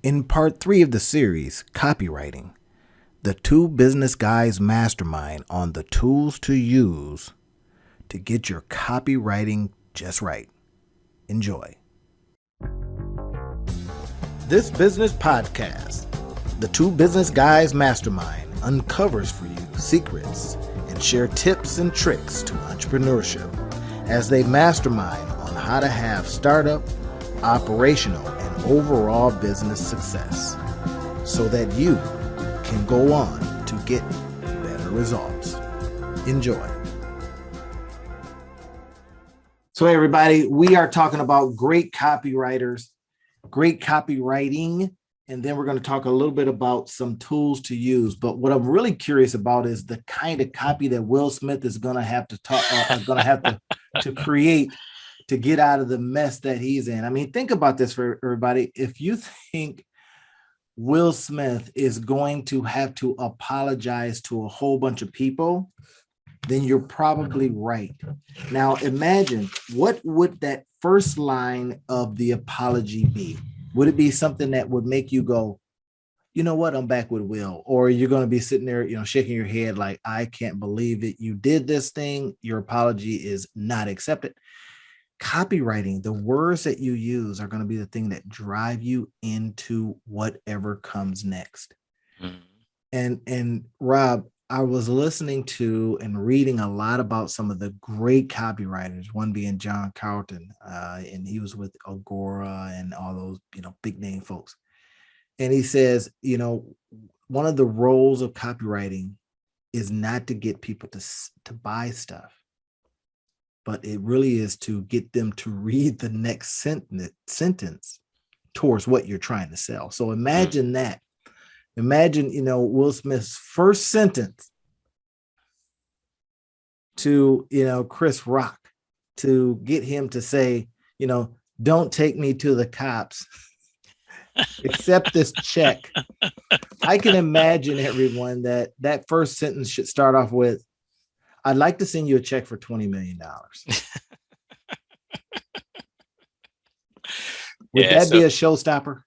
In part 3 of the series, Copywriting, the 2Business Guys Mastermind on the tools to use to get your copywriting just right. Enjoy. This business podcast, the 2Business Guys Mastermind, uncovers for you secrets and share tips and tricks to entrepreneurship as they mastermind on how to have startup, operational, and overall business success so that you can go on to get better results. Enjoy. So hey everybody, we are talking about great copywriters, great copywriting, and then we're going to talk a little bit about some tools to use. But what I'm really curious about is the kind of copy that Will Smith is going to have to create to get out of the mess that he's in. I mean, think about this for everybody. If you think Will Smith is going to have to apologize to a whole bunch of people, then you're probably right. Now, imagine, what would that first line of the apology be? Would it be something that would make you go, you know what, I'm back with Will? Or you're going to be sitting there, shaking your head like, I can't believe it. You did this thing. Your apology is not accepted. Copywriting, the words that you use are going to be the thing that drive you into whatever comes next. Mm-hmm. And Rob, I was listening to and reading a lot about some of the great copywriters, one being John Carlton, and he was with Agora and all those, big name folks. And he says, one of the roles of copywriting is not to get people to buy stuff, but it really is to get them to read the next sentence towards what you're trying to sell. So imagine that. Imagine, Will Smith's first sentence to, Chris Rock, to get him to say, don't take me to the cops, accept this check. I can imagine, everyone, that first sentence should start off with, I'd like to send you a check for $20 million. Would that be a showstopper?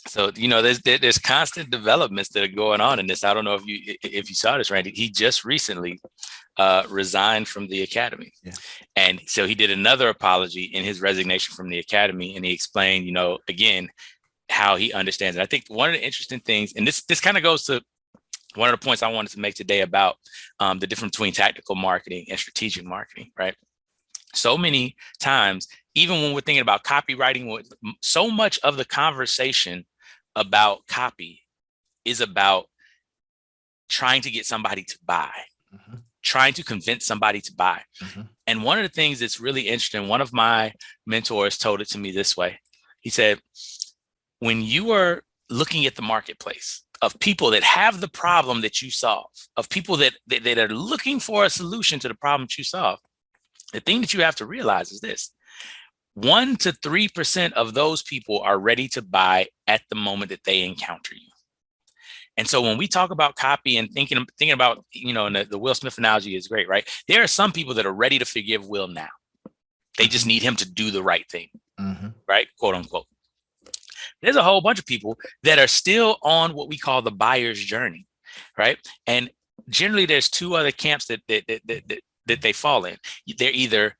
So, there's constant developments that are going on in this. I don't know if you saw this, Randy. He just recently resigned from the academy. Yeah. And so he did another apology in his resignation from the academy. And he explained, again, how he understands it. I think one of the interesting things, and this kind of goes to one of the points I wanted to make today about the difference between tactical marketing and strategic marketing, right? So many times, even when we're thinking about copywriting, so much of the conversation about copy is about trying to get somebody to buy, trying to convince somebody to buy. And one of the things that's really interesting, one of my mentors told it to me this way. He said, when you are looking at the marketplace of people that have the problem that you solve, of people that are looking for a solution to the problem that you solve, the thing that you have to realize is this: 1 to 3% of those people are ready to buy at the moment that they encounter you. And so when we talk about copy and thinking about, and the Will Smith analogy is great, right? There are some people that are ready to forgive Will now. They just need him to do the right thing, right? Quote unquote. There's a whole bunch of people that are still on what we call the buyer's journey, right? And generally there's two other camps that they fall in. They're either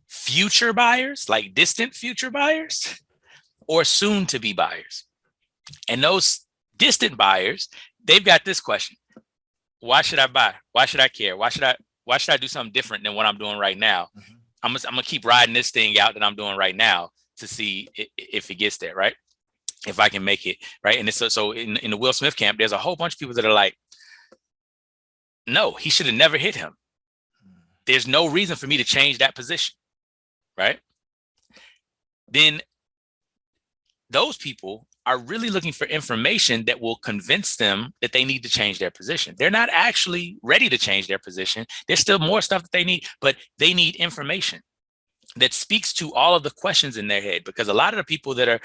future buyers, like distant future buyers, or soon to be buyers. And those distant buyers, they've got this question: why should I buy? Why should I care? Why should I do something different than what I'm doing right now? I'm gonna keep riding this thing out that I'm doing right now to see if it gets there, right? If I can make it, right? And it's so in the Will Smith camp, there's a whole bunch of people that are like, no, he should have never hit him. There's no reason for me to change that position, right? Then those people are really looking for information that will convince them that they need to change their position. They're not actually ready to change their position. There's still more stuff that they need, but they need information that speaks to all of the questions in their head. Because a lot of the people that are,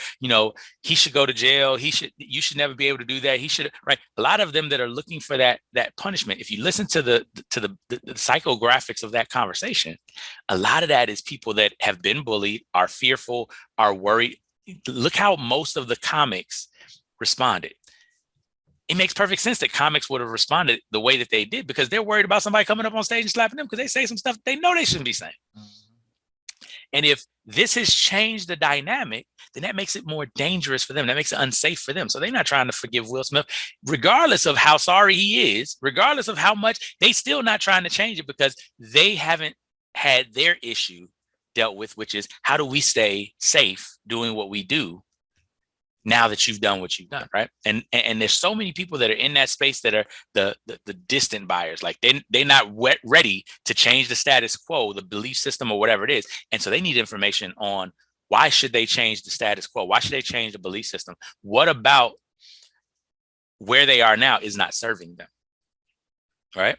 he should go to jail, you should never be able to do that, he should, right? A lot of them that are looking for that punishment. If you listen to the psychographics of that conversation, a lot of that is people that have been bullied, are fearful, are worried. Look how most of the comics responded. It makes perfect sense that comics would have responded the way that they did because they're worried about somebody coming up on stage and slapping them because they say some stuff they know they shouldn't be saying. And if this has changed the dynamic, then that makes it more dangerous for them. That makes it unsafe for them. So they're not trying to forgive Will Smith, regardless of how sorry he is, regardless of how much, they still not trying to change it because they haven't had their issue dealt with, which is how do we stay safe doing what we do now that you've done what you've done, right? And there's so many people that are in that space that are the distant buyers, like they're not ready to change the status quo, the belief system or whatever it is. And so they need information on why should they change the status quo? Why should they change the belief system? What about where they are now is not serving them, right?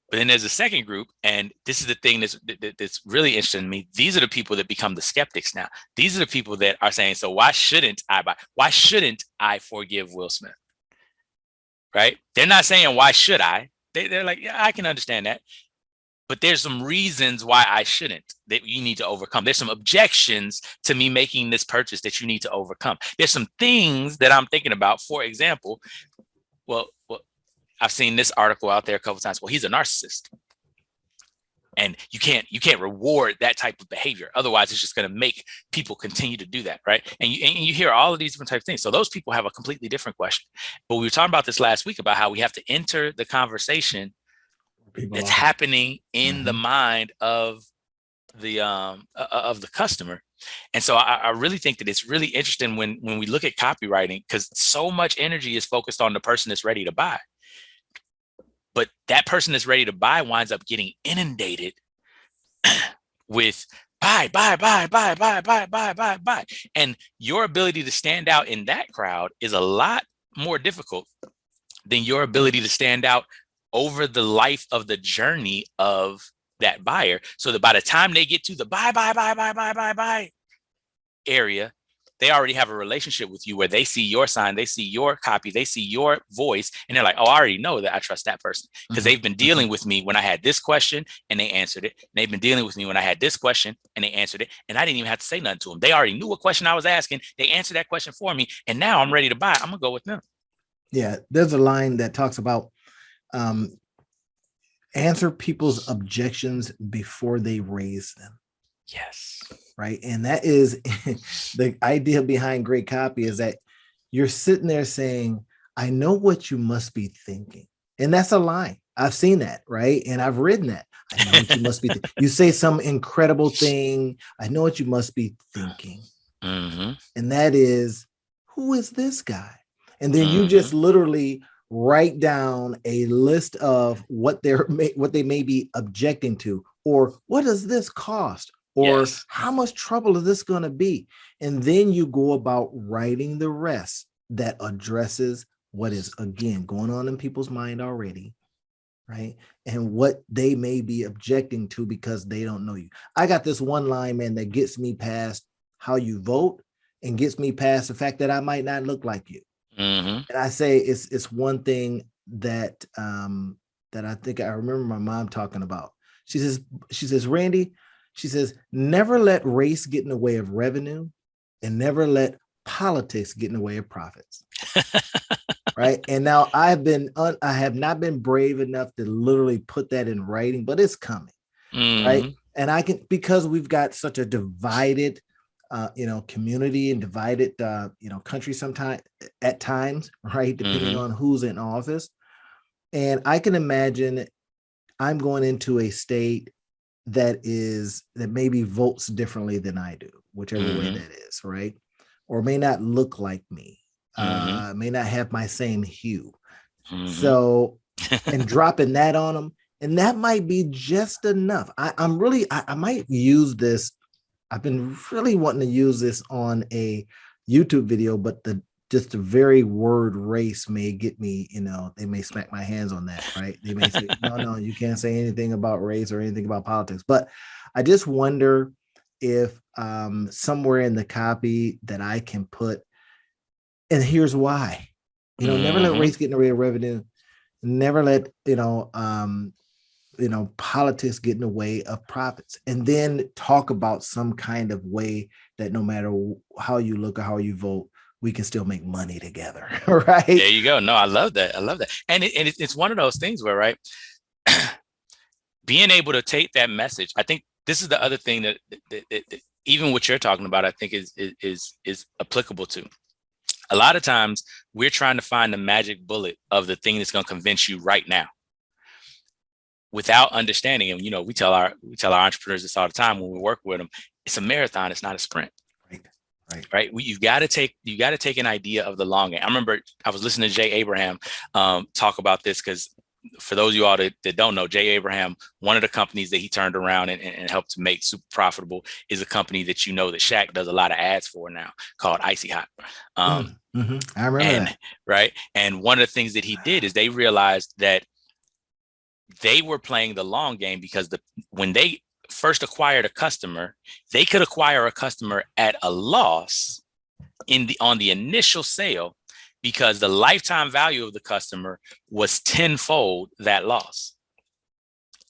But then there's a second group, and this is the thing that's really interesting to me. These are the people that become the skeptics now. These are the people that are saying, so why shouldn't I buy? Why shouldn't I forgive Will Smith? Right? They're not saying, why should I? They're like, yeah, I can understand that. But there's some reasons why I shouldn't that you need to overcome. There's some objections to me making this purchase that you need to overcome. There's some things that I'm thinking about. For example, well, I've seen this article out there a couple of times. Well, he's a narcissist, and you can't reward that type of behavior. Otherwise, it's just going to make people continue to do that, right? And you hear all of these different types of things. So those people have a completely different question. But we were talking about this last week about how we have to enter the conversation that's happening in the mind of the customer. And so I really think that it's really interesting when we look at copywriting, because so much energy is focused on the person that's ready to buy. But that person that's ready to buy winds up getting inundated with buy. And your ability to stand out in that crowd is a lot more difficult than your ability to stand out over the life of the journey of that buyer. So that by the time they get to the buy area, they already have a relationship with you where they see your sign, they see your copy, they see your voice, and they're like, oh, I already know that I trust that person because they've been dealing with me when I had this question and they answered it. And they've been dealing with me when I had this question and they answered it. And I didn't even have to say nothing to them. They already knew what question I was asking. They answered that question for me. And now I'm ready to buy. I'm going to go with them. Yeah. There's a line that talks about answer people's objections before they raise them. Yes. Right. And that is the idea behind great copy, is that you're sitting there saying, I know what you must be thinking. And that's a line. I've seen that. Right. And I've written that. I know what you must be thinking. You say some incredible thing. I know what you must be thinking. And that is, who is this guy? And then you just literally write down a list of what they may be objecting to, or what does this cost? Or how much trouble is this going to be? And then you go about writing the rest that addresses what is, again, going on in people's mind already, right? And what they may be objecting to because they don't know you. I got this one line, man, that gets me past how you vote and gets me past the fact that I might not look like you. And I say it's one thing that that I think I remember my mom talking about. She says, Randy, she says, never let race get in the way of revenue and never let politics get in the way of profits. Right. And now I have not been brave enough to literally put that in writing, but it's coming. Right. And I can, because we've got such a divided, community and divided, country sometimes at times, right. Depending on who's in office. And I can imagine I'm going into a state that maybe votes differently than I do, whichever way that is, right? Or may not look like me, may not have my same hue. So, and dropping that on them, and that might be just enough. I might use this. I've been really wanting to use this on a YouTube video, but just the very word race may get me, they may smack my hands on that, right? They may say, no, you can't say anything about race or anything about politics. But I just wonder if somewhere in the copy that I can put, and here's why, never let race get in the way of revenue. Never let, politics get in the way of profits, and then talk about some kind of way that no matter how you look or how you vote, we can still make money together. Right. There you go. No, I love that. I love that. And it's one of those things where, right, being able to take that message. I think this is the other thing that even what you're talking about, I think is applicable to. A lot of times we're trying to find the magic bullet of the thing that's going to convince you right now, without understanding. And, we tell our entrepreneurs this all the time when we work with them. It's a marathon. It's not a sprint. Right. You've got to take an idea of the long game. I remember I was listening to Jay Abraham talk about this, because for those of you all that don't know, Jay Abraham, one of the companies that he turned around and helped to make super profitable is a company that that Shaq does a lot of ads for now, called Icy Hot. I remember that. Right. And one of the things that he did is they realized that they were playing the long game, because when they first acquired a customer, they could acquire a customer at a loss on the initial sale, because the lifetime value of the customer was tenfold that loss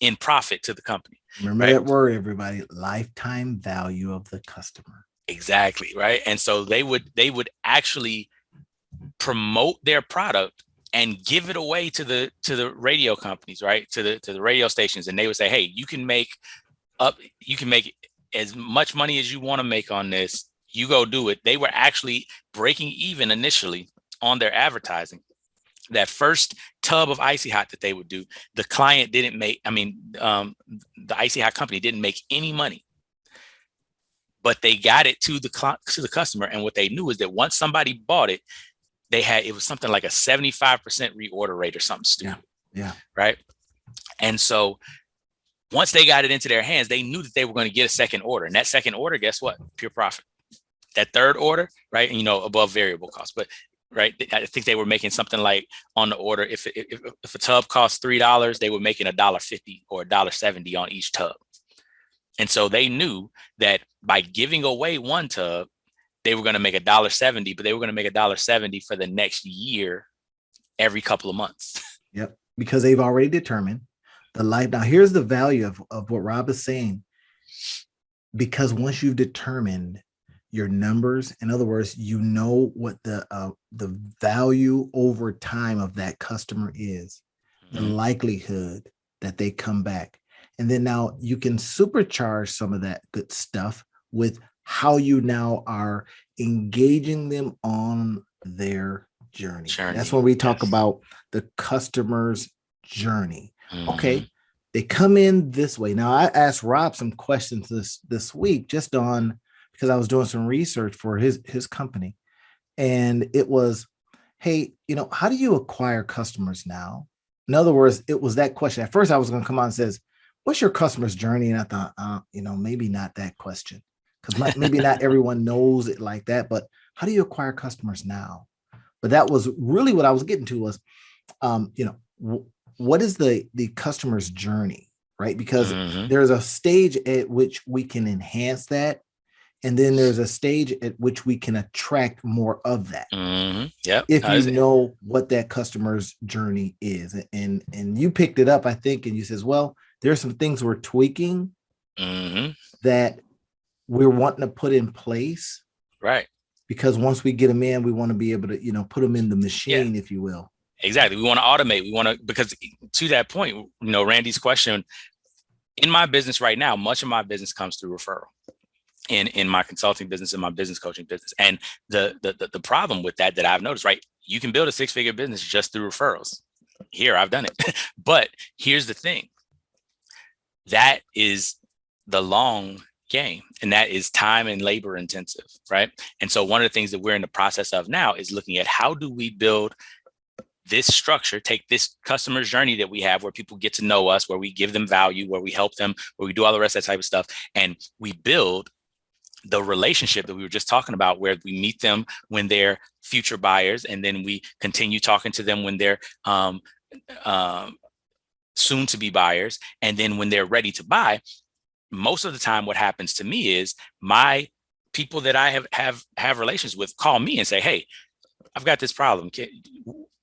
in profit to the company. Remember that word, everybody: lifetime value of the customer. Exactly. Right. And so they would actually promote their product and give it away to the radio companies, right, to the radio stations, and they would say, hey, you can make as much money as you want to make on this. You go do it. They were actually breaking even initially on their advertising. That first tub of Icy Hot that they would do, the client didn't make, the Icy Hot company didn't make any money, but they got it to the customer. And what they knew is that once somebody bought it, it was something like a 75% reorder rate or something stupid. Yeah. Right. And so once they got it into their hands, they knew that they were going to get a second order. And that second order, guess what? Pure profit. That third order, right? Above variable cost. But right, I think they were making something like on the order, if a tub costs $3, they were making $1.50 or $1.70 on each tub. And so they knew that by giving away one tub, they were going to make $1.70, but they were going to make $1.70 for the next year, every couple of months. Yep. Because they've already determined the life. Now, here's the value of what Rob is saying. Because once you've determined your numbers, in other words, what the value over time of that customer is, the likelihood that they come back. And then now you can supercharge some of that good stuff with how you now are engaging them on their journey. That's when we talk about the customer's journey. Okay, they come in this way. Now, I asked Rob some questions this week because I was doing some research for his company, and it was, hey, how do you acquire customers now? In other words, it was that question. At first, I was going to come on and says, what's your customer's journey? And I thought, maybe not that question, because maybe not everyone knows it like that. But how do you acquire customers now? But that was really what I was getting to was, what is the customer's journey, right? Because there's a stage at which we can enhance that. And then there's a stage at which we can attract more of that. If you know what that customer's journey is. And you picked it up, I think, and you says, well, there's some things we're tweaking that we're wanting to put in place. Right. Because once we get them in, we want to be able to, put them in the machine, if you will. Exactly. We want to automate. Because to that point, Randy's question, in my business right now, much of my business comes through referral. In my consulting business, in my business coaching business. And the problem with that I've noticed, right? You can build a 6-figure business just through referrals. Here, I've done it. But here's the thing. That is the long game, and that is time and labor intensive, right? And so one of the things that we're in the process of now is looking at how do we build this structure, take this customer's journey that we have, where people get to know us, where we give them value, where we help them, where we do all the rest of that type of stuff. And we build the relationship that we were just talking about, where we meet them when they're future buyers, and then we continue talking to them when they're soon to be buyers. And then when they're ready to buy, most of the time what happens to me is my people that I have relations with call me and say, hey, I've got this problem.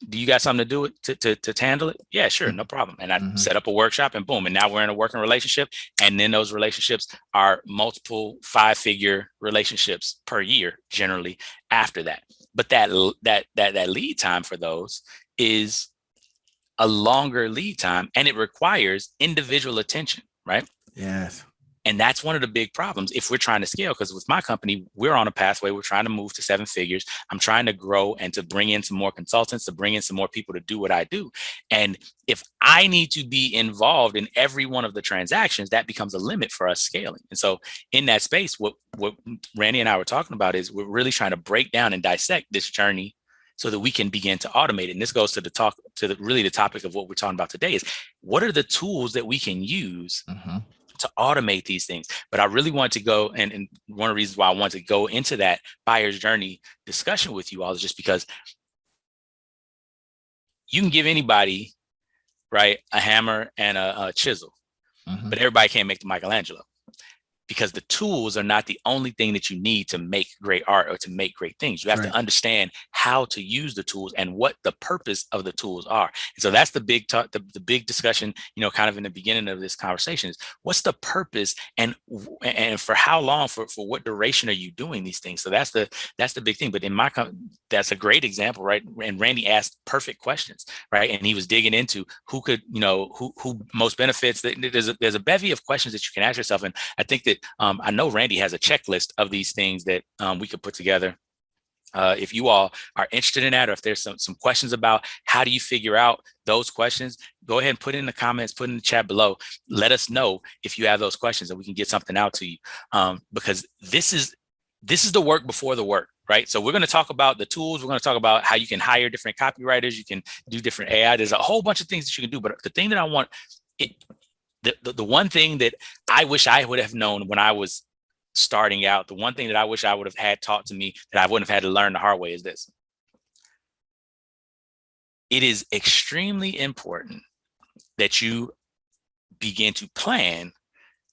Do you got something to do it to handle it? Yeah, sure. No problem. And I set up a workshop, and boom. And now we're in a working relationship. And then those relationships are multiple 5-figure relationships per year, generally after that. But that lead time for those is a longer lead time, and it requires individual attention, right? Yes. And that's one of the big problems if we're trying to scale, because with my company, we're on a pathway. We're trying to move to 7 figures. I'm trying to grow and to bring in some more consultants, to bring in some more people to do what I do. And if I need to be involved in every one of the transactions, that becomes a limit for us scaling. And so in that space, what Randy and I were talking about is we're really trying to break down and dissect this journey so that we can begin to automate it. And this goes to the topic of what we're talking about today is what are the tools that we can use to automate these things. But I really want to go, and one of the reasons why I want to go into that buyer's journey discussion with you all is just because you can give anybody, right, a hammer and a chisel, but everybody can't make the Michelangelo, because the tools are not the only thing that you need to make great art or to make great things. You have to understand how to use the tools and what the purpose of the tools are. And so that's the big talk, the big discussion, kind of in the beginning of this conversation is what's the purpose and for how long, for what duration are you doing these things? So that's the big thing. But in my that's a great example, right? And Randy asked perfect questions, right? And he was digging into who could, who most benefits. There's a bevy of questions that you can ask yourself. And I think that I know Randy has a checklist of these things that we could put together. If you all are interested in that, or if there's some questions about how do you figure out those questions, go ahead and put it in the comments, put it in the chat below. Let us know if you have those questions and we can get something out to you. Because this is the work before the work, right? So we're going to talk about the tools. We're going to talk about how you can hire different copywriters. You can do different AI. There's a whole bunch of things that you can do. But the thing that I want, the one thing that I wish I would have known when I was starting out, the one thing that I wish I would have had taught to me that I wouldn't have had to learn the hard way is this. It is extremely important that you begin to plan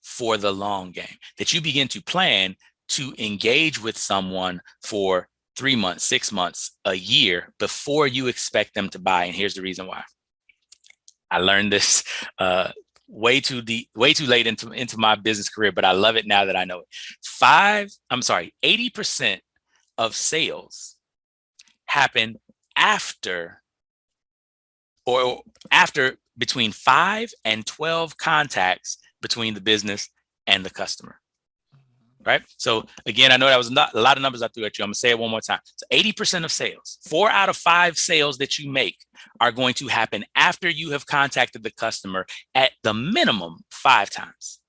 for the long game, that you begin to plan to engage with someone for 3 months, 6 months, a year before you expect them to buy. And here's the reason why. I learned this way too late into my business career, but I love it now that I know it. 80% of sales happen after between 5 and 12 contacts between the business and the customer. Right. So again, I know that was not a lot of numbers I threw at you. I'm gonna say it one more time. So 80% of sales, 4 out of 5 sales that you make are going to happen after you have contacted the customer at the minimum 5 times.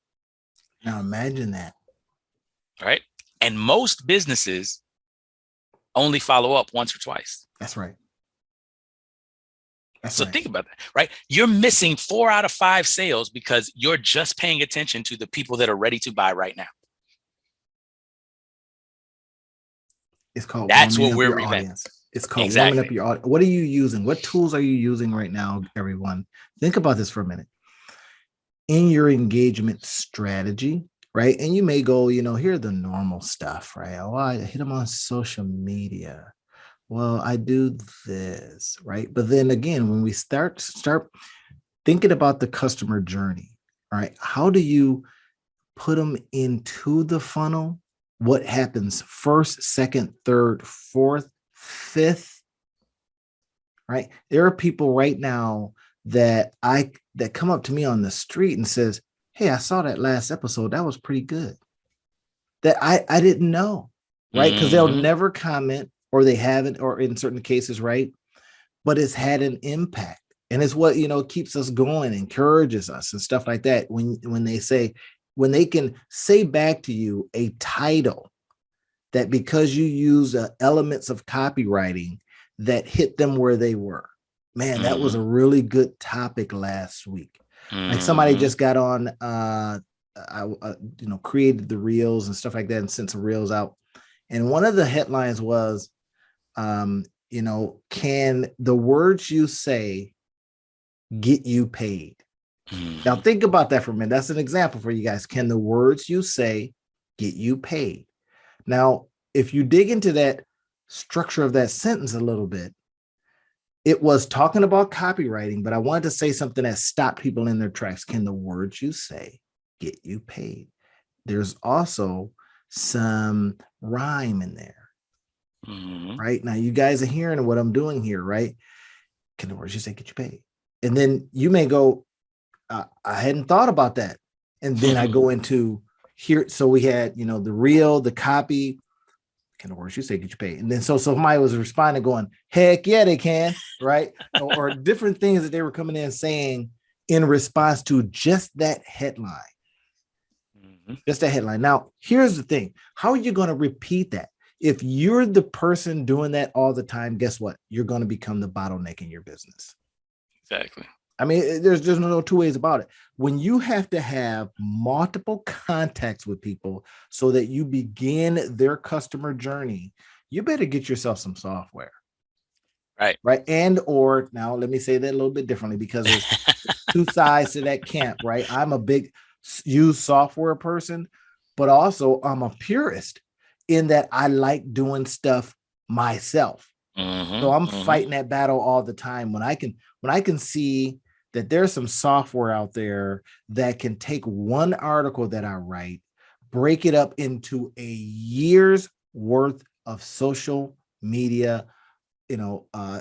Now imagine that. Right. And most businesses only follow up once or twice. That's right. Think about that, right? You're missing 4 out of 5 sales because you're just paying attention to the people that are ready to buy right now. It's called that's what we're revamping. It's called warming up your audience. What are you using? What tools are you using right now, everyone? Think about this for a minute. In your engagement strategy, right? And you may go, here are the normal stuff, right? Oh, I hit them on social media. Well, I do this, right? But then again, when we start thinking about the customer journey, right? How do you put them into the funnel? What happens first, second, third, fourth, fifth, right? There are people right now that come up to me on the street and says, hey, I saw that last episode. That was pretty good. That I didn't know, right? Because they'll never comment, or they haven't, or in certain cases, right? But it's had an impact. And it's what, keeps us going, encourages us and stuff like that. When they can say back to you a title that because you use elements of copywriting that hit them where they were. Man, that was a really good topic last week. Like somebody just got on, created the reels and stuff like that and sent some reels out. And one of the headlines was, can the words you say get you paid? Now think about that for a minute. That's an example for you guys. Can the words you say get you paid? Now, if you dig into that structure of that sentence a little bit, it was talking about copywriting, but I wanted to say something that stopped people in their tracks. Can the words you say get you paid? There's also some rhyme in there. right? Now you guys are hearing what I'm doing here, right? Can the words you say get you paid? And then you may go, I hadn't thought about that. And then I go into here. So we had, the reel, the copy, can the words you say get you paid? And then so somebody was responding going, heck yeah, they can, right? or different things that they were coming in saying in response to just that headline. Just that headline. Now, here's the thing. How are you going to repeat that? If you're the person doing that all the time, guess what? You're going to become the bottleneck in your business. Exactly. I mean, there's no two ways about it. When you have to have multiple contacts with people so that you begin their customer journey, you better get yourself some software. Right. And or now let me say that a little bit differently because there's two sides to that camp, right? I'm a big use software person, but also I'm a purist in that I like doing stuff myself. So I'm fighting that battle all the time when I can see that there's some software out there that can take one article that I write, break it up into a year's worth of social media,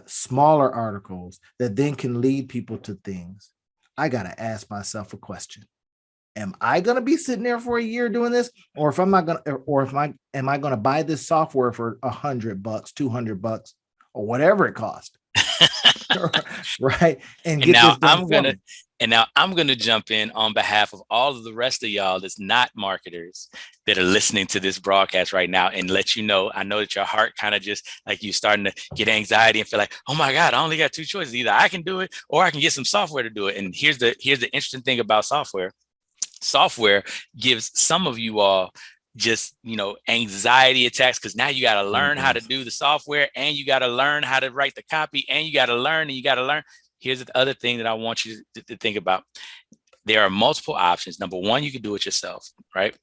smaller articles that then can lead people to things. I got to ask myself a question. Am I going to be sitting there for a year doing this? Or am I going to buy this software for $100, $200, or whatever it costs? Right. And get this done for me. And now I'm going to jump in on behalf of all of the rest of y'all that's not marketers that are listening to this broadcast right now and let you know, I know that your heart kind of just like you starting to get anxiety and feel like, oh my God, I only got two choices. Either I can do it or I can get some software to do it. And here's the interesting thing about software. Software gives some of you all just, anxiety attacks because now you got to learn how to do the software and you got to learn how to write the copy and you got to learn. Here's the other thing that I want you to think about. There are multiple options. Number one, you can do it yourself, right?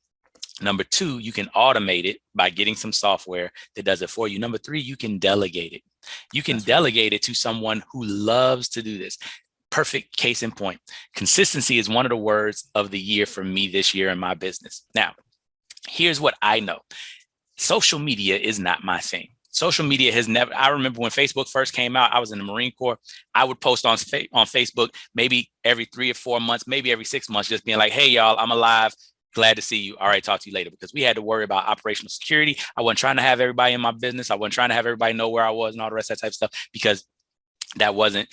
Number two, you can automate it by getting some software that does it for you. Number three, you can delegate it. You can delegate it to someone who loves to do this. Perfect case in point. Consistency is one of the words of the year for me this year in my business. Now, here's what I know. Social media is not my thing. Social media has never, I remember when Facebook first came out, I was in the Marine Corps. I would post on Facebook maybe every 3 or 4 months, maybe every 6 months, just being like, hey, y'all, I'm alive. Glad to see you. All right, talk to you later. Because we had to worry about operational security. I wasn't trying to have everybody in my business. I wasn't trying to have everybody know where I was and all the rest of that type of stuff because that wasn't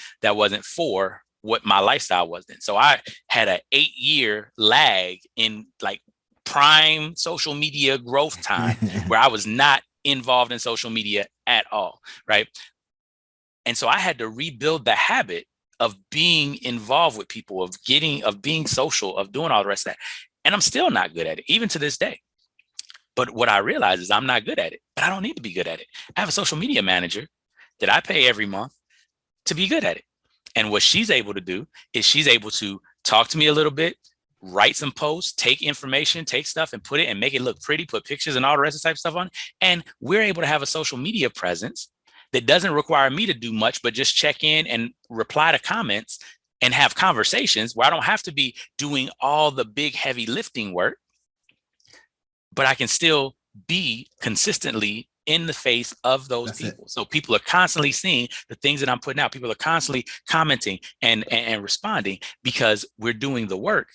for what my lifestyle was then. So I had an 8-year lag in like prime social media growth time where I was not involved in social media at all, right? And so I had to rebuild the habit of being involved with people, of being social, of doing all the rest of that. And I'm still not good at it, even to this day. But what I realize is I'm not good at it, but I don't need to be good at it. I have a social media manager that I pay every month to be good at it. And what she's able to do is she's able to talk to me a little bit, write some posts, take information, take stuff and put it and make it look pretty, put pictures and all the rest of the type of stuff on it. And we're able to have a social media presence that doesn't require me to do much, but just check in and reply to comments and have conversations where I don't have to be doing all the big heavy lifting work, but I can still be consistently in the face of those people. So people are constantly seeing the things that I'm putting out. People are constantly commenting and responding because we're doing the work,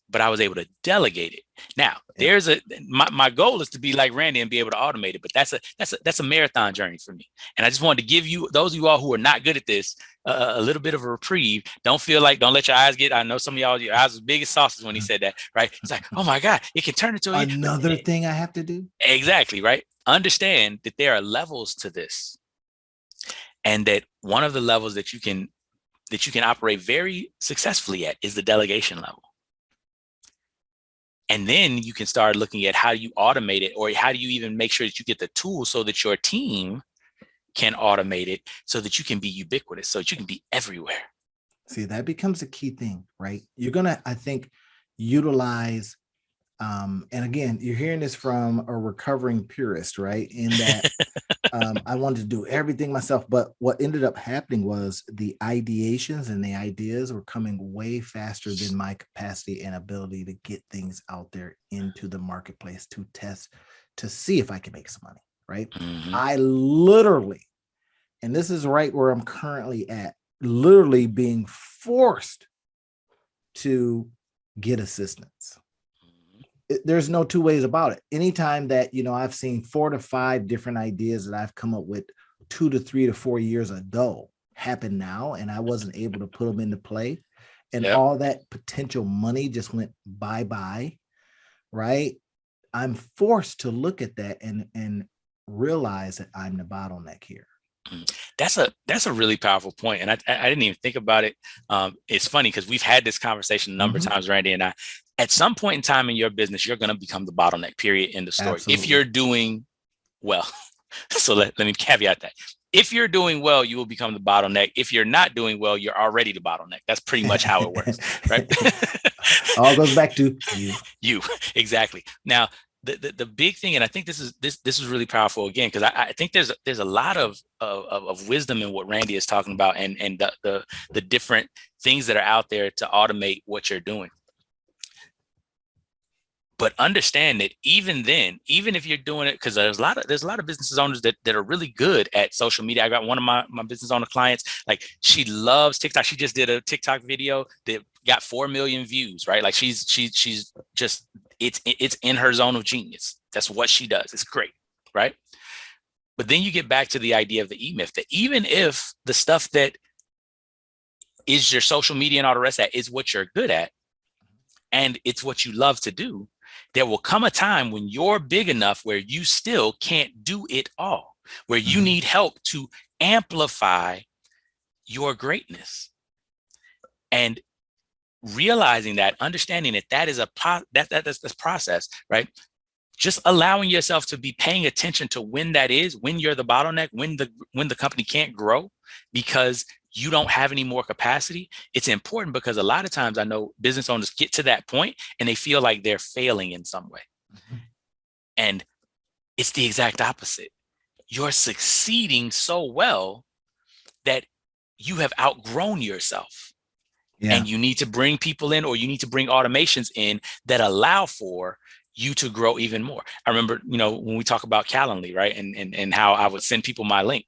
but I was able to delegate it. Now there's my goal is to be like Randy and be able to automate it, but that's a marathon journey for me. And I just wanted to give you, those of you all who are not good at this, a little bit of a reprieve. Don't let your eyes get, I know some of y'all, your eyes was big as saucers when he said that, right? It's like, oh my God, it can turn into another thing I have to do. Exactly, right? Understand that there are levels to this, and that one of the levels that you can operate very successfully at is the delegation level. And then you can start looking at how you automate it, or how do you even make sure that you get the tools so that your team can automate it, so that you can be ubiquitous, so that you can be everywhere. See, that becomes a key thing, right? You're going to, I think, utilize, and again, you're hearing this from a recovering purist, right? In that I wanted to do everything myself, but what ended up happening was the ideations and the ideas were coming way faster than my capacity and ability to get things out there into the marketplace to test, to see if I can make some money. right? Mhm. I literally, and this is right where I'm currently at, literally being forced to get assistance. There's no two ways about it. Anytime that, I've seen 4 to 5 different ideas that I've come up with 2 to 3 to 4 years ago happen now, and I wasn't able to put them into play, and Yep. all that potential money just went bye-bye, right? I'm forced to look at that and realize that I'm the bottleneck here. That's a really powerful point, and I didn't even think about it. It's funny because we've had this conversation a number of times, Randy and I. At some point in time in your business, you're going to become the bottleneck. Period. End of story. Absolutely. If you're doing well, so let me caveat that. If you're doing well, you will become the bottleneck. If you're not doing well, you're already the bottleneck. That's pretty much how it works, right? All goes back to you. You exactly. Now, the big thing, and I think this is really powerful again, because I think there's a lot of wisdom in what Randy is talking about, and the different things that are out there to automate what you're doing. But understand that even then, even if you're doing it, because there's a lot of business owners that are really good at social media. I got one of my business owner clients, like she loves TikTok. She just did a TikTok video that got 4 million views, right? Like she's just, it's in her zone of genius. That's what she does. It's great, right? But then you get back to the idea of the E-myth, that even if the stuff that is your social media and all the rest of that is what you're good at, and it's what you love to do, there will come a time when you're big enough where you still can't do it all, where you need help to amplify your greatness. And realizing that, understanding that that is that's process, right? Just allowing yourself to be paying attention to when that is, when you're the bottleneck, when the company can't grow because you don't have any more capacity. It's important because a lot of times I know business owners get to that point and they feel like they're failing in some way. And it's the exact opposite. You're succeeding so well that you have outgrown yourself. Yeah. And you need to bring people in, or you need to bring automations in that allow for you to grow even more. I remember, when we talk about Calendly, right? And how I would send people my link.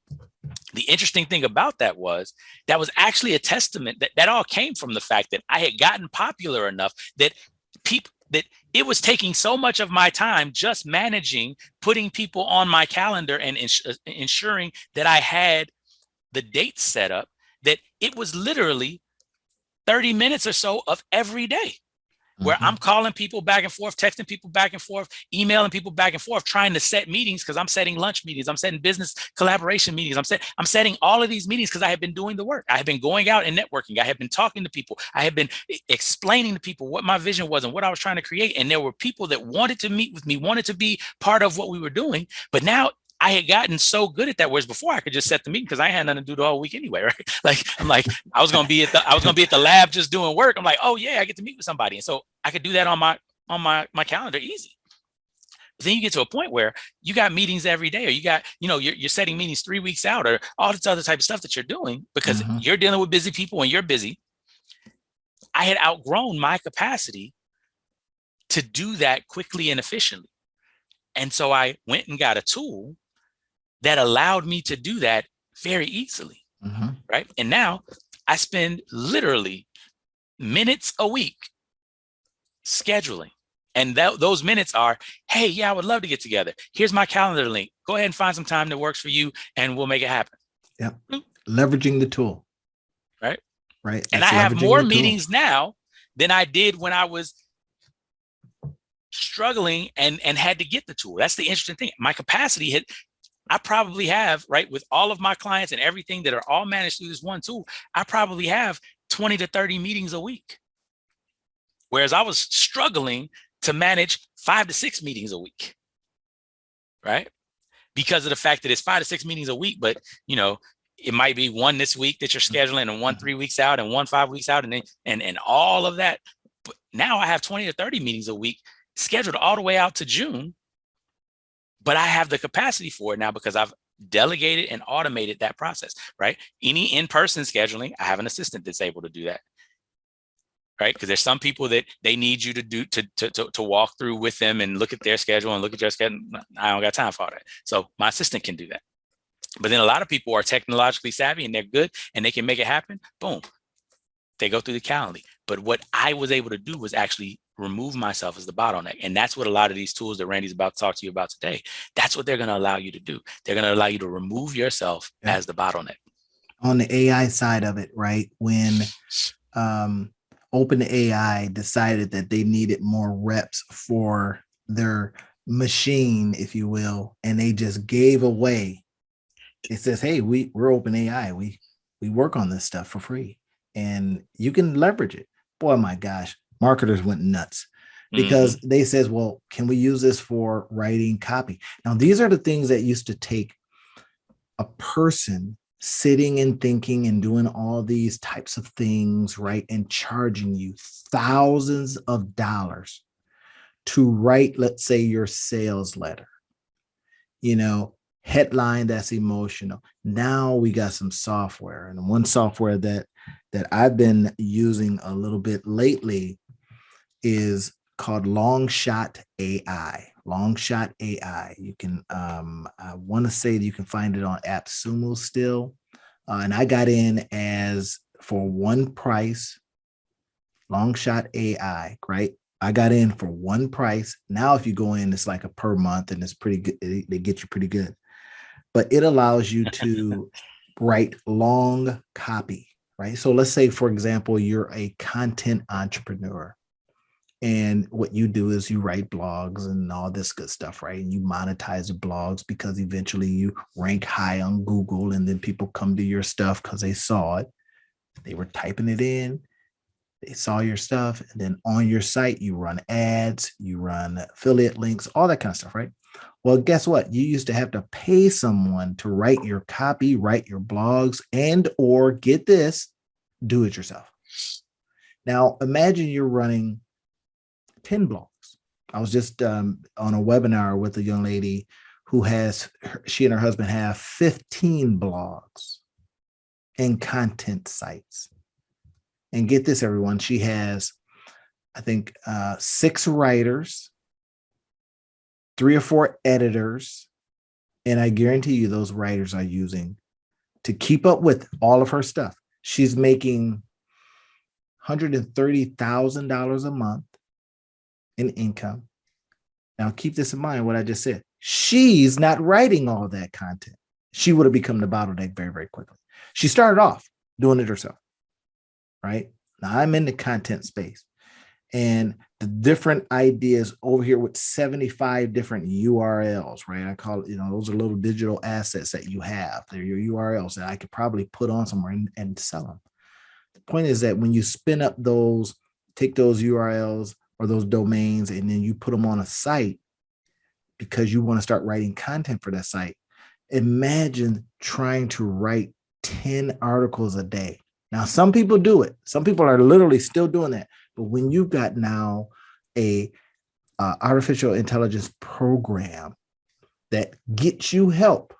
The interesting thing about that was actually a testament that all came from the fact that I had gotten popular enough that it was taking so much of my time just managing, putting people on my calendar and ensuring that I had the dates set up, that it was literally 30 minutes or so of every day where I'm calling people back and forth, texting people back and forth, emailing people back and forth, trying to set meetings, because I'm setting lunch meetings, I'm setting business collaboration meetings, I'm setting all of these meetings because I have been doing the work. I have been going out and networking. I have been talking to people. I have been explaining to people what my vision was and what I was trying to create. And there were people that wanted to meet with me, wanted to be part of what we were doing. But now I had gotten so good at that, whereas before I could just set the meeting because I had nothing to do the whole week anyway, right? I was gonna be at the lab just doing work. I'm like, oh yeah, I get to meet with somebody, and so I could do that on my calendar easy. But then you get to a point where you got meetings every day, or you got you're setting meetings 3 weeks out, or all this other type of stuff that you're doing because you're dealing with busy people and you're busy. I had outgrown my capacity to do that quickly and efficiently, and so I went and got a tool that allowed me to do that very easily, right? And now I spend literally minutes a week scheduling. And those minutes are, hey, yeah, I would love to get together. Here's my calendar link. Go ahead and find some time that works for you and we'll make it happen. Yeah. Leveraging the tool. Right. Right. And I have more meetings now than I did when I was struggling and had to get the tool. That's the interesting thing. My capacity I probably have, right, with all of my clients and everything that are all managed through this one tool, I probably have 20 to 30 meetings a week. Whereas I was struggling to manage 5 to 6 meetings a week, right? Because of the fact that it's 5 to 6 meetings a week, but it might be one this week that you're scheduling, and one 3 weeks out, and one 5 weeks out, and then and all of that. But now I have 20 to 30 meetings a week scheduled all the way out to June. But I have the capacity for it now because I've delegated and automated that process, right? Any in-person scheduling, I have an assistant that's able to do that. right? Because there's some people that they need you to do to walk through with them and look at their schedule and look at your schedule. I don't got time for all that. So my assistant can do that. But then a lot of people are technologically savvy and they're good and they can make it happen. Boom. They go through the Calendly. But what I was able to do was actually remove myself as the bottleneck. And that's what a lot of these tools that Randy's about to talk to you about today, that's what they're going to allow you to do. They're going to allow you to remove yourself as the bottleneck. On the AI side of it, right? When OpenAI decided that they needed more reps for their machine, if you will, and they just gave away. It says, hey, we're OpenAI. We work on this stuff for free and you can leverage it. Boy, my gosh, marketers went nuts because they says, well, can we use this for writing copy? Now, these are the things that used to take a person sitting and thinking and doing all these types of things, right? And charging you thousands of dollars to write, let's say, your sales letter, headline that's emotional. Now we got some software, and one software that I've been using a little bit lately is called Longshot AI. Longshot AI. You can, I want to say that you can find it on AppSumo still. And I got in as for one price, Longshot AI, right? I got in for one price. Now, if you go in, it's like a per month and it's pretty good. They get you pretty good, but it allows you to write long copy, right? So let's say, for example, you're a content entrepreneur. And what you do is you write blogs and all this good stuff, right? And you monetize the blogs because eventually you rank high on Google and then people come to your stuff because they saw it. They were typing it in. They saw your stuff. And then on your site, you run ads, you run affiliate links, all that kind of stuff, right? Well, guess what? You used to have to pay someone to write your copy, write your blogs, and or get this, do it yourself. Now, imagine you're running 10 blogs. I was just on a webinar with a young lady who she and her husband have 15 blogs and content sites. And get this, everyone, she has, I think, 6 writers, 3 or 4 editors, and I guarantee you those writers are using to keep up with all of her stuff. She's making $130,000 a month in income. Now, keep this in mind, what I just said. She's not writing all that content. She would have become the bottleneck very, very quickly. She started off doing it herself, right? Now, I'm in the content space, and the different ideas over here with 75 different URLs, right? I call it, those are little digital assets that you have. They're your URLs that I could probably put on somewhere and sell them. The point is that when you spin up take those URLs or those domains, and then you put them on a site because you want to start writing content for that site. Imagine trying to write 10 articles a day. Now, some people do it. Some people are literally still doing that. But when you've got now a artificial intelligence program that gets you help.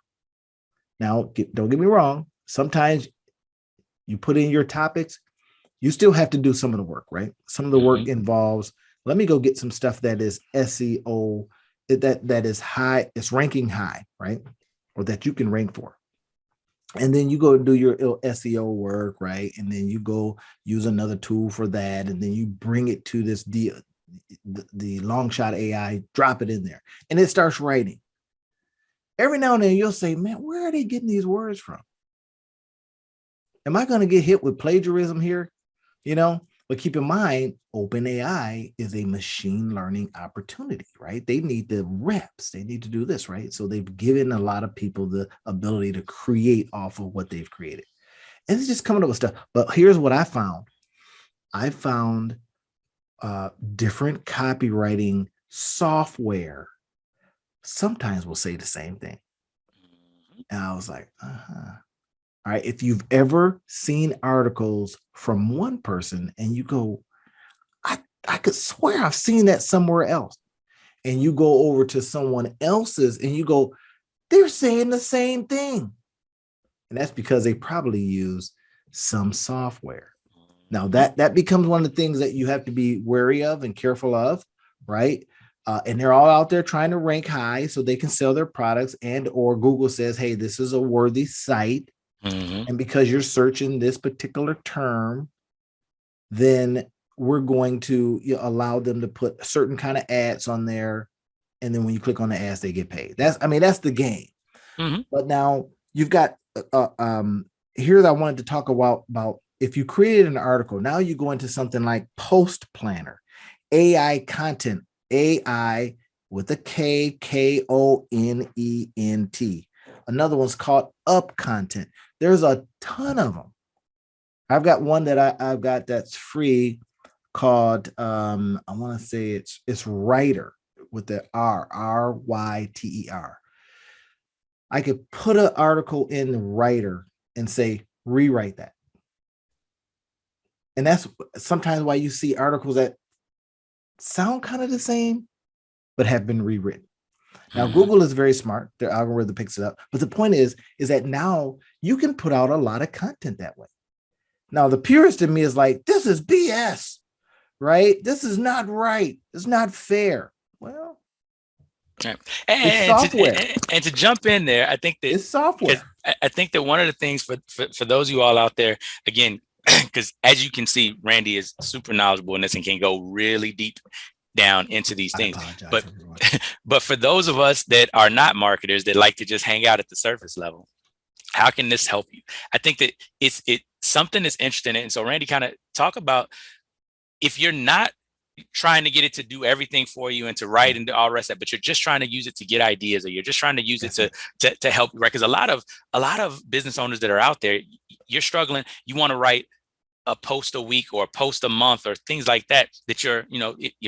Now, don't get me wrong. Sometimes you put in your topics, you still have to do some of the work, right? Some of the work involves, let me go get some stuff that is SEO, that is high, it's ranking high, right? Or that you can rank for. And then you go do your SEO work, right? And then you go use another tool for that. And then you bring it to the Longshot AI, drop it in there, and it starts writing. Every now and then you'll say, man, where are they getting these words from? Am I going to get hit with plagiarism here? But keep in mind, OpenAI is a machine learning opportunity, right? They need the reps. They need to do this, right? So they've given a lot of people the ability to create off of what they've created. And it's just coming up with stuff. But here's what I found. I found different copywriting software sometimes will say the same thing. And I was like, All right. If you've ever seen articles from one person and you go, I could swear I've seen that somewhere else. And you go over to someone else's and you go, they're saying the same thing. And that's because they probably use some software. Now that becomes one of the things that you have to be wary of and careful of, right? And they're all out there trying to rank high so they can sell their products, and or Google says, hey, this is a worthy site. And because you're searching this particular term, then we're going to allow them to put certain kind of ads on there. And then when you click on the ads, they get paid. That's the game. But now you've got, here I wanted to talk about if you created an article, now you go into something like Post Planner, AI content, AI with a K, Konent. Another one's called Up Content. There's a ton of them. I've got one that I've got that's free called, I want to say it's Writer with the Ryter. I could put an article in Writer and say, rewrite that. And that's sometimes why you see articles that sound kind of the same, but have been rewritten. Now, Google is very smart. Their algorithm picks it up. But the point is that now you can put out a lot of content that way. Now, the purist in me is like, this is BS, right? This is not right. It's not fair. Well, it's software. And to jump in there, I think that it's software. I think that one of the things for those of you all out there, again, because as you can see, Randy is super knowledgeable in this and can go really deep down into these things. But for those of us that are not marketers that like to just hang out at the surface level, how can this help you? I think that it's something that's interesting. And so Randy, kind of talk about, if you're not trying to get it to do everything for you and to write and do all the rest of that, but you're just trying to use it to get ideas, or you're just trying to use it to help, right? Because a lot of business owners that are out there, you're struggling. You want to write a post a week or a post a month or things like that, that you're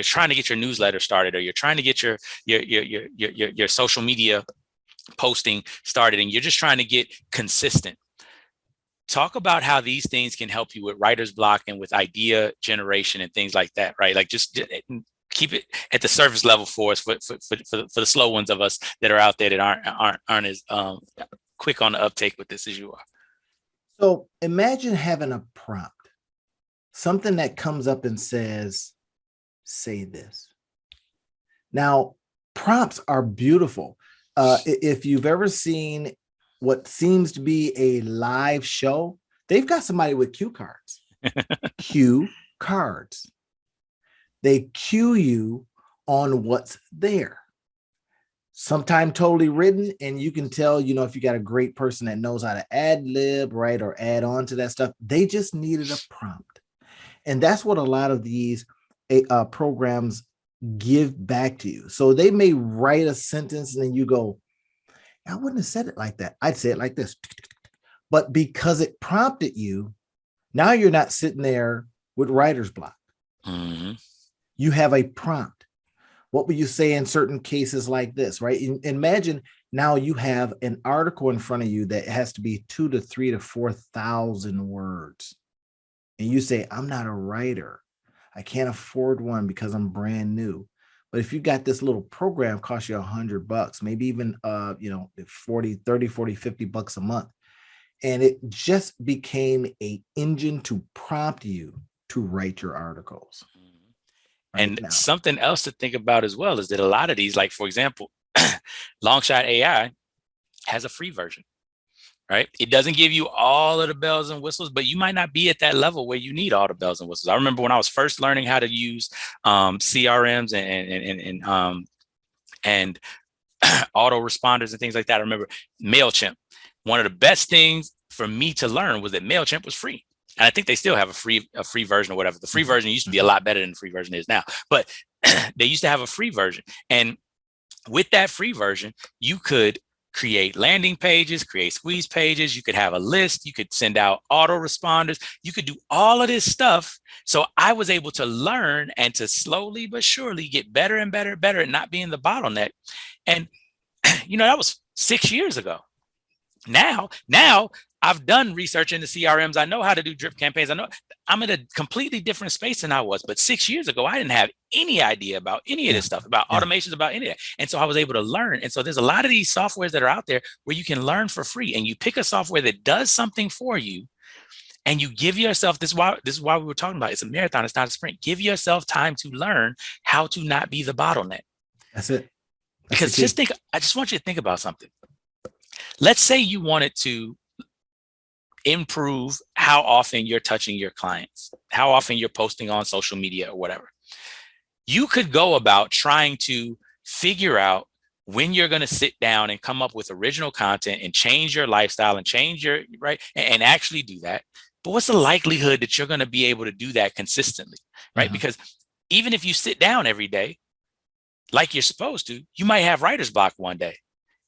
trying to get your newsletter started, or you're trying to get your social media posting started, and you're just trying to get consistent. Talk about how these things can help you with writer's block and with idea generation and things like that, right? Like just keep it at the surface level for us, for the slow ones of us that are out there that aren't as quick on the uptake with this as you are. So imagine having a prompt, something that comes up and says, say this. Now, prompts are beautiful. If you've ever seen what seems to be a live show, they've got somebody with cue cards. Cue cards. They cue you on what's there. Sometimes totally written, and you can tell, if you got a great person that knows how to ad lib, right, or add on to that stuff. They just needed a prompt. And that's what a lot of these programs give back to you. So they may write a sentence and then you go, I wouldn't have said it like that. I'd say it like this. But because it prompted you, now you're not sitting there with writer's block. You have a prompt. What would you say in certain cases like this, right? Imagine now you have an article in front of you that has to be 2,000 to 3,000 to 4,000 words. And you say, I'm not a writer. I can't afford one because I'm brand new. But if you got this little program, cost you $100, maybe even, 30, 40, 50 bucks a month. And it just became an engine to prompt you to write your articles. And something else to think about as well is that a lot of these, like, for example, Longshot AI has a free version, right? It doesn't give you all of the bells and whistles, but you might not be at that level where you need all the bells and whistles. I remember when I was first learning how to use CRMs and autoresponders and things like that. I remember MailChimp. One of the best things for me to learn was that MailChimp was free. And I think they still have a free version or whatever. The free version used to be a lot better than the free version is now, but they used to have a free version. And with that free version, you could create landing pages, create squeeze pages. You could have a list. You could send out autoresponders. You could do all of this stuff. So I was able to learn and to slowly but surely get better and better at not being the bottleneck. And, that was 6 years ago. Now I've done research into CRMs. I know how to do drip campaigns. I know I'm in a completely different space than I was. But 6 years ago, I didn't have any idea about any of this stuff, about automations, about any of that. And so I was able to learn. And so there's a lot of these softwares that are out there where you can learn for free, and you pick a software that does something for you. And you give yourself, this is why we were talking about, it's a marathon, it's not a sprint. Give yourself time to learn how to not be the bottleneck. That's it. Because I just want you to think about something. Let's say you wanted to improve how often you're touching your clients, how often you're posting on social media or whatever. You could go about trying to figure out when you're going to sit down and come up with original content and change your lifestyle and change your, right, and actually do that. But what's the likelihood that you're going to be able to do that consistently, right? Because even if you sit down every day like you're supposed to, you might have writer's block one day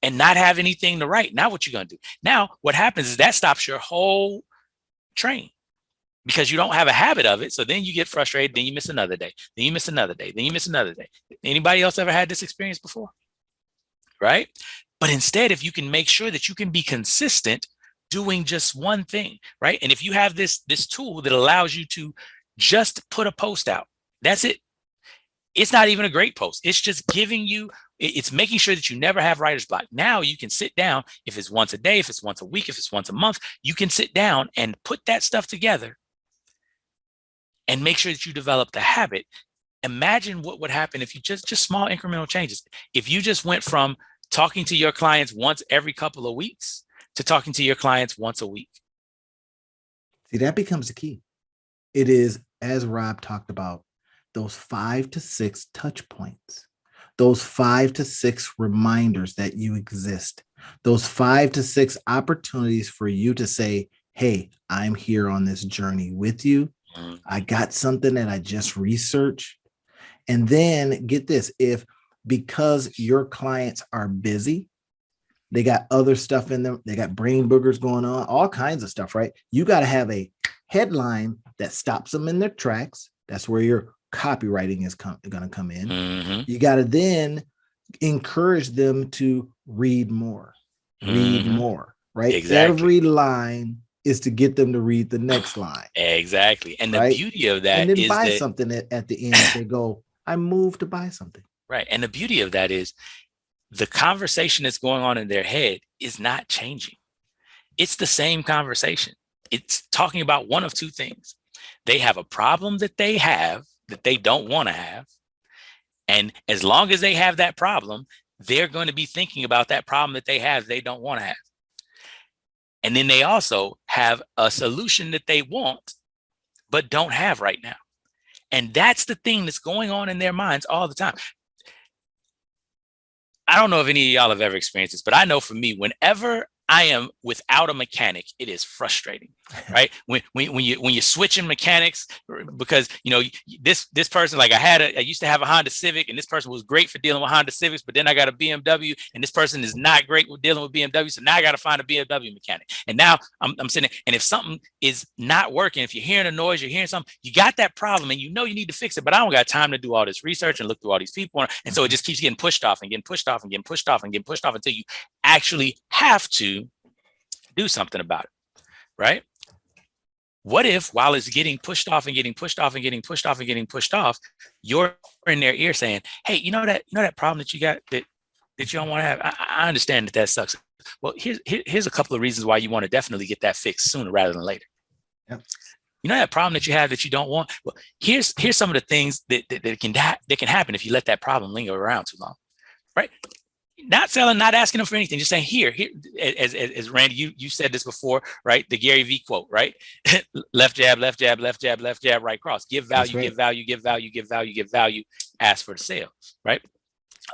and not have anything to write. Now what you're going to do? Now what happens is that stops your whole train because you don't have a habit of it. So then you get frustrated, then you miss another day, then you miss another day, then you miss another day. Anybody else ever had this experience before? Right? But instead, if you can make sure that you can be consistent doing just one thing, right? And if you have this tool that allows you to just put a post out, that's it. It's not even a great post. It's just giving you, it's making sure that you never have writer's block. Now you can sit down, if it's once a day, if it's once a week, if it's once a month, you can sit down and put that stuff together and make sure that you develop the habit. Imagine what would happen if you just small incremental changes. If you just went from talking to your clients once every couple of weeks to talking to your clients once a week. See, that becomes the key. It is, as Rob talked about, those 5 to 6 touch points, those 5 to 6 reminders that you exist, those 5 to 6 opportunities for you to say, hey, I'm here on this journey with you. I got something that I just researched. And then get this, if because your clients are busy, they got other stuff in them, they got brain boogers going on, all kinds of stuff, right? You got to have a headline that stops them in their tracks. That's where your copywriting is going to come in. You got to then encourage them to read more, right? Exactly. Every line is to get them to read the next line. Exactly. And the beauty of that and then is buy that, something at the end. They go, I moved to buy something. Right. And the beauty of that is the conversation that's going on in their head is not changing. It's the same conversation. It's talking about one of two things. They have a problem that they have that they don't want to have. And as long as they have that problem, they're going to be thinking about that problem that they have, they don't want to have. And then they also have a solution that they want, but don't have right now. And that's the thing that's going on in their minds all the time. I don't know if any of y'all have ever experienced this, but I know for me, whenever I am without a mechanic, it is frustrating, right? When you're switching mechanics, because this person, like I used to have a Honda Civic, and this person was great for dealing with Honda Civics, but then I got a BMW, and this person is not great with dealing with BMW, so now I got to find a BMW mechanic. And now I'm sitting, and if something is not working, if you're hearing a noise, you're hearing something, you got that problem, and you need to fix it, but I don't got time to do all this research and look through all these people, and so it just keeps getting pushed off and getting pushed off and getting pushed off and getting pushed off until you actually have to do something about it, right? What if while it's getting pushed off and getting pushed off and getting pushed off and getting pushed off, you're in their ear saying, hey, you know that problem that you got that you don't want to have? I understand that sucks. Well, here's a couple of reasons why you want to definitely get that fixed sooner rather than later. Yep. You know that problem that you have that you don't want? Well, here's some of the things that can happen if you let that problem linger around too long, right? Not selling, not asking them for anything, just saying here, as Randy, you said this before, right? The Gary V quote, right? Left jab, left jab, left jab, left jab, right cross. Give value, right. Give value, give value, give value, give value. Ask for the sale, right?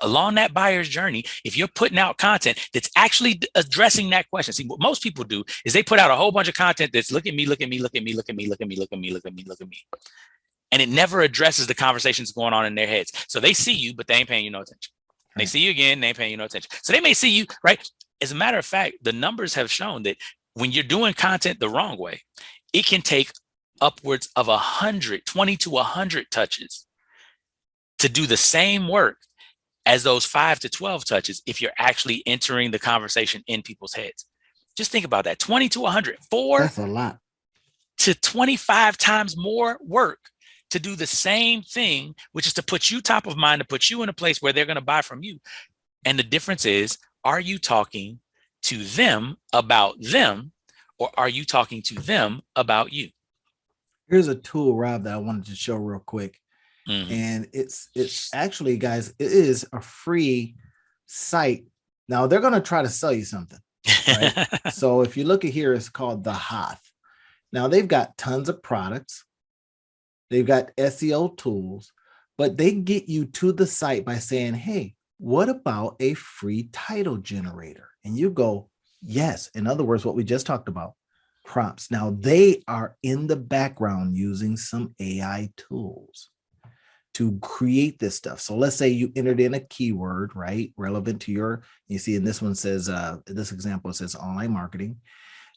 Along that buyer's journey, if you're putting out content that's actually addressing that question, see, what most people do is they put out a whole bunch of content that's look at me, look at me, look at me, look at me, look at me, look at me, look at me, look at me. And it never addresses the conversations going on in their heads. So they see you, but they ain't paying you no attention. They see you again, they ain't paying you no attention. So they may see you, right? As a matter of fact, the numbers have shown that when you're doing content the wrong way, it can take upwards of 20 to 100 touches to do the same work as those 5 to 12 touches if you're actually entering the conversation in people's heads. Just think about that, 20 to 100, that's a lot. To 25 times more work to do the same thing, which is to put you top of mind, to put you in a place where they're going to buy from you. And the difference is, are you talking to them about them, or are you talking to them about you? Here's a tool, Rob, that I wanted to show real quick. Mm-hmm. And it's actually, guys, it is a free site. Now they're going to try to sell you something, right? So if you look at here, it's called The Hoth. Now they've got tons of products. They've got SEO tools, but they get you to the site by saying, hey, what about a free title generator? And you go, yes. In other words, what we just talked about, prompts. Now they are in the background using some AI tools to create this stuff. So let's say you entered in a keyword, right? Relevant to you see in this one says, this example says online marketing.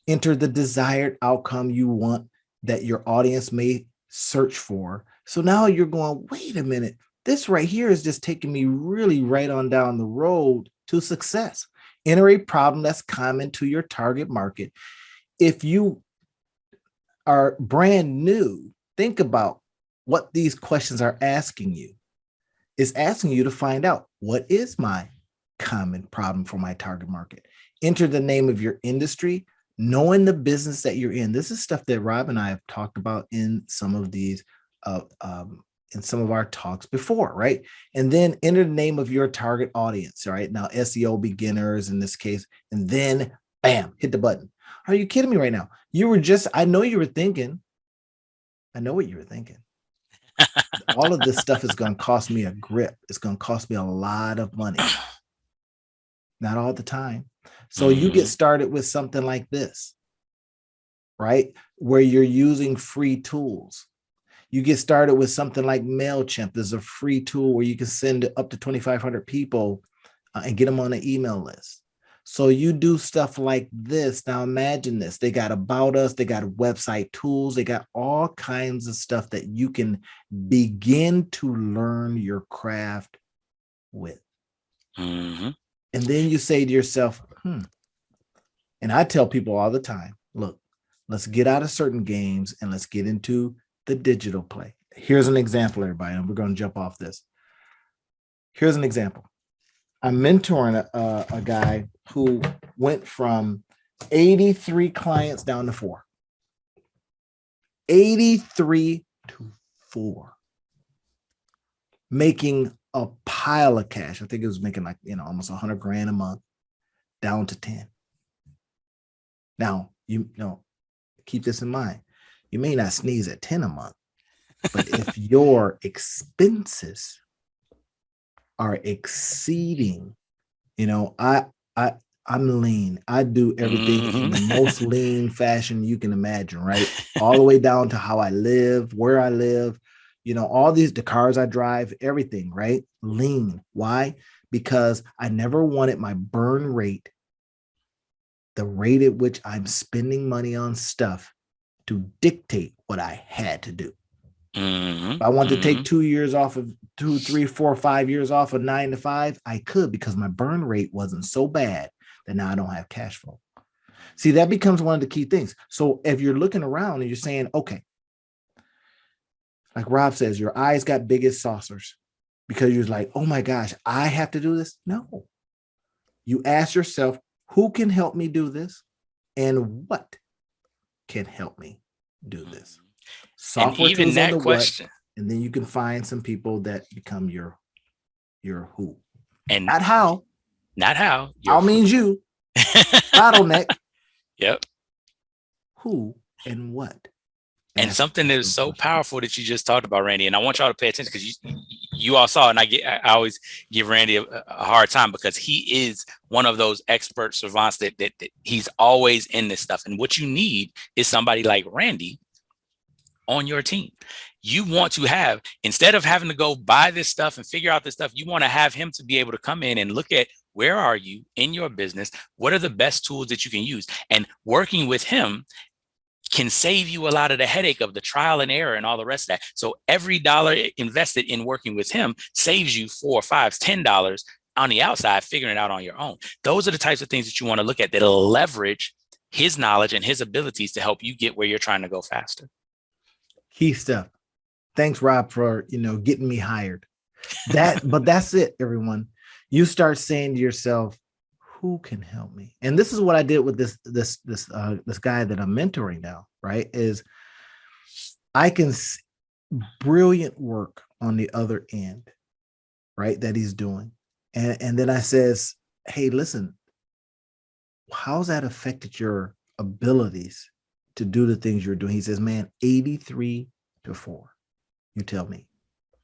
Enter the desired outcome you want that your audience may search for. So now you're going, wait a minute, this right here is just taking me really right on down the road to success. Enter a problem that's common to your target market. If you are brand new, think about what these questions are asking you. It's asking you to find out, what is my common problem for my target market? Enter the name of your industry, knowing the business that you're in. This is stuff that Rob and I have talked about in some of these, in some of our talks before, right? And then enter the name of your target audience, right? Now, SEO beginners in this case, and then bam, hit the button. Are you kidding me right now? I know you were thinking, I know what you were thinking. All of this stuff is going to cost me a grip. It's going to cost me a lot of money. Not all the time. So you get started with something like this, right? Where you're using free tools. You get started with something like MailChimp. There's a free tool where you can send up to 2,500 people and get them on an email list. So you do stuff like this. Now imagine this. They got about us. They got website tools. They got all kinds of stuff that you can begin to learn your craft with. And then you say to yourself, and I tell people all the time, look, let's get out of certain games and let's get into the digital play. Here's an example, everybody, and we're going to jump off this. Here's an example. I'm mentoring a guy who went from 83 clients down to 4. 83 to 4. Making a pile of cash. I think it was making like, almost 100 grand a month, down to 10. Now, keep this in mind. You may not sneeze at 10 a month, but if your expenses are exceeding, I'm lean. I do everything in the most lean fashion you can imagine, right? All the way down to how I live, where I live, all the cars I drive, everything, right? Lean. Why? Because I never wanted my burn rate, the rate at which I'm spending money on stuff, to dictate what I had to do. If I want to take 2 years off of 2, 3, 4, 5 years off of 9 to 5, I could, because my burn rate wasn't so bad that now I don't have cash flow. See, that becomes one of the key things. So if you're looking around and you're saying, okay, like Rob says, your eyes got big as saucers because you're like, oh my gosh, I have to do this. No, you ask yourself, who can help me do this? And what can help me do this? Software and even tools that on the question, what, and then you can find some people that become your who, and not how. Not how. How means you. Bottleneck. Yep. Who and what. And something that is so powerful that you just talked about, Randy, and I want y'all to pay attention, because you all saw it, and I always give Randy a hard time because he is one of those expert savants that he's always in this stuff. And what you need is somebody like Randy on your team. You want to have, instead of having to go buy this stuff and figure out this stuff, you want to have him to be able to come in and look at, where are you in your business? What are the best tools that you can use? And working with him can save you a lot of the headache of the trial and error and all the rest of that. So every dollar invested in working with him saves you $4, $5, $10 on the outside, figuring it out on your own. Those are the types of things that you want to look at that'll leverage his knowledge and his abilities to help you get where you're trying to go faster. Key stuff. Thanks, Rob, for getting me hired. But that's it, everyone. You start saying to yourself, who can help me? And this is what I did with this guy that I'm mentoring now, right? Is I can see brilliant work on the other end, right? That he's doing. And then I says, hey, listen, how's that affected your abilities to do the things you're doing? He says, man, 83-4. You tell me.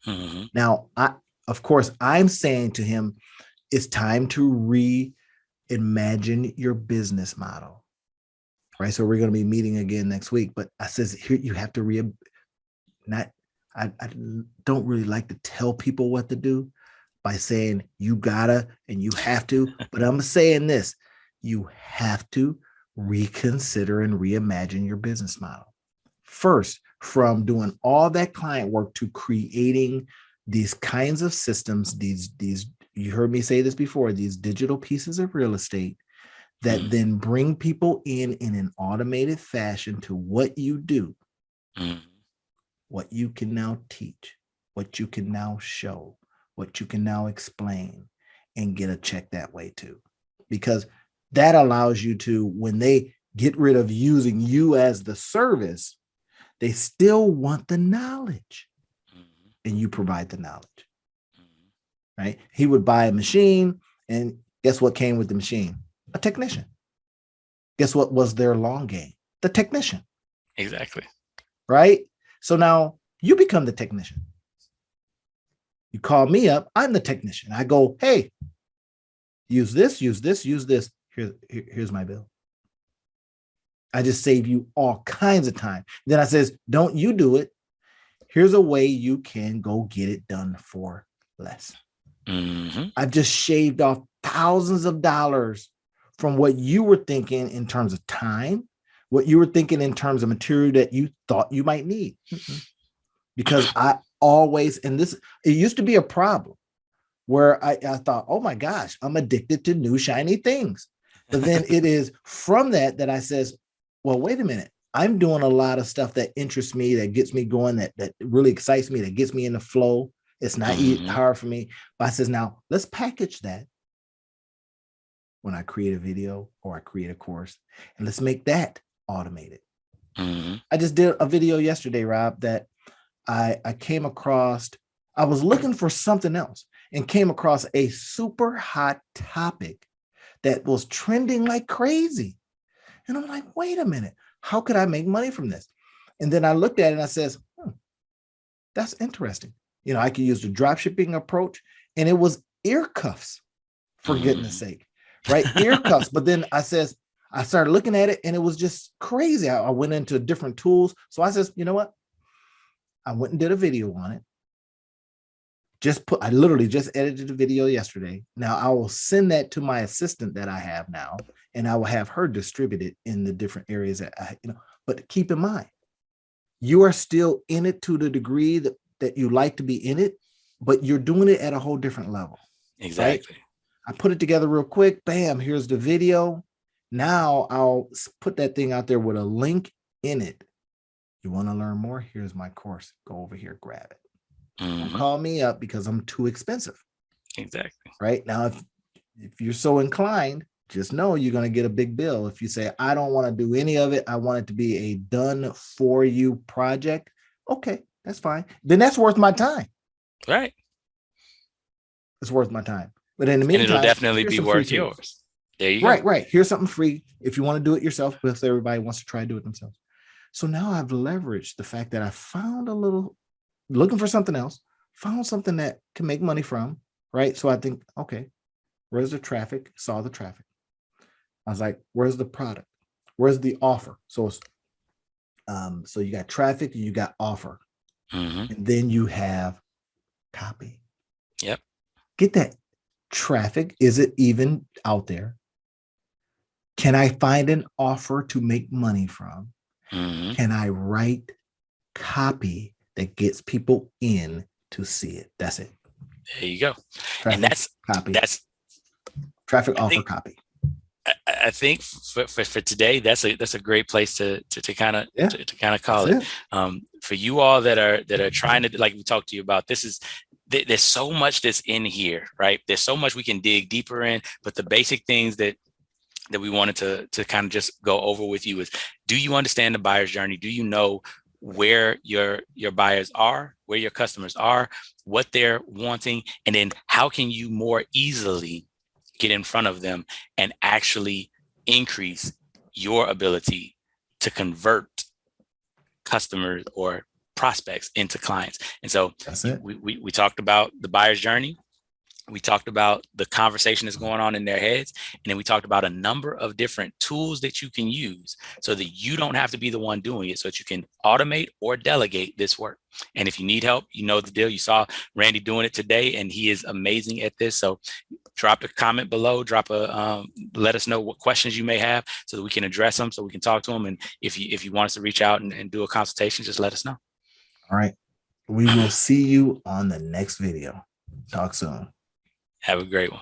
Mm-hmm. Now, of course, I'm saying to him, it's time to reimagine your business model, right? So we're going to be meeting again next week. But I says, here you have to I don't really like to tell people what to do by saying you gotta and you have to, but I'm saying this, you have to reconsider and reimagine your business model. First, from doing all that client work to creating these kinds of systems, these you heard me say this before, these digital pieces of real estate that then bring people in an automated fashion to what you do, what you can now teach, what you can now show, what you can now explain, and get a check that way too. Because that allows you to, when they get rid of using you as the service, they still want the knowledge, and you provide the knowledge, right? He would buy a machine, and guess what came with the machine? A technician. Guess what was their long game? The technician. Exactly. Right? So now you become the technician. You call me up, I'm the technician. I go, hey, use this, use this, use this. Here's my bill. I just save you all kinds of time. Then I says, don't you do it. Here's a way you can go get it done for less. I've just shaved off thousands of dollars from what you were thinking in terms of time, what you were thinking in terms of material that you thought you might need. Because I always, and this, it used to be a problem where I thought, oh my gosh, I'm addicted to new shiny things. But then it is from that I says, well, wait a minute. I'm doing a lot of stuff that interests me, that gets me going, that really excites me, that gets me in the flow. It's not hard for me. But I says, now let's package that when I create a video or I create a course, and let's make that automated. I just did a video yesterday, Rob, that I came across. I was looking for something else and came across a super hot topic that was trending like crazy. And I'm like, wait a minute, how could I make money from this? And then I looked at it and I says, that's interesting. You know, I could use the drop shipping approach, and it was ear cuffs, for goodness sake, right? Ear cuffs. But then I started looking at it, and it was just crazy. I went into different tools. So I says, you know what? I went and did a video on it. I literally just edited the video yesterday. Now I will send that to my assistant that I have now, and I will have her distribute it in the different areas that but keep in mind, you are still in it to the degree that you like to be in it, but you're doing it at a whole different level. Exactly. Right? I put it together real quick. Bam, here's the video. Now I'll put that thing out there with a link in it. You want to learn more? Here's my course. Go over here, grab it. Don't call me up because I'm too expensive. Exactly. Right now, if you're so inclined, just know you're going to get a big bill. If you say, I don't want to do any of it, I want it to be a done for you project. Okay, that's fine. Then that's worth my time. Right. It's worth my time. But in the meantime, it'll definitely be worth yours. There you go. go. Right. Here's something free. If you want to do it yourself, because everybody wants to try to do it themselves. So now I've leveraged the fact that I found looking for something else, found something that can make money from, right? So I think, okay, where's the traffic? Saw the traffic. I was like, where's the product? Where's the offer? So it's, so you got traffic and you got offer. And then you have copy. Yep. Get that traffic. Is it even out there? Can I find an offer to make money from? Can I write copy that gets people in to see it? That's it. There you go. Traffic, and that's copy. That's traffic, offer, copy. I think for today, that's a great place to kind of call it. For you all that are trying to, like we talked to you about, this is there's so much that's in here, right? There's so much we can dig deeper in, but the basic things that we wanted to kind of just go over with you is, do you understand the buyer's journey? Do you know where your buyers are, where your customers are, what they're wanting, and then how can you more easily get in front of them and actually increase your ability to convert customers or prospects into clients? And so we talked about the buyer's journey. We talked about the conversation that's going on in their heads. And then we talked about a number of different tools that you can use so that you don't have to be the one doing it, so that you can automate or delegate this work. And if you need help, you know the deal. You saw Randy doing it today, and he is amazing at this. So drop a comment below, let us know what questions you may have so that we can address them, so we can talk to them. And if you want us to reach out and do a consultation, just let us know. All right. We will see you on the next video. Talk soon. Have a great one.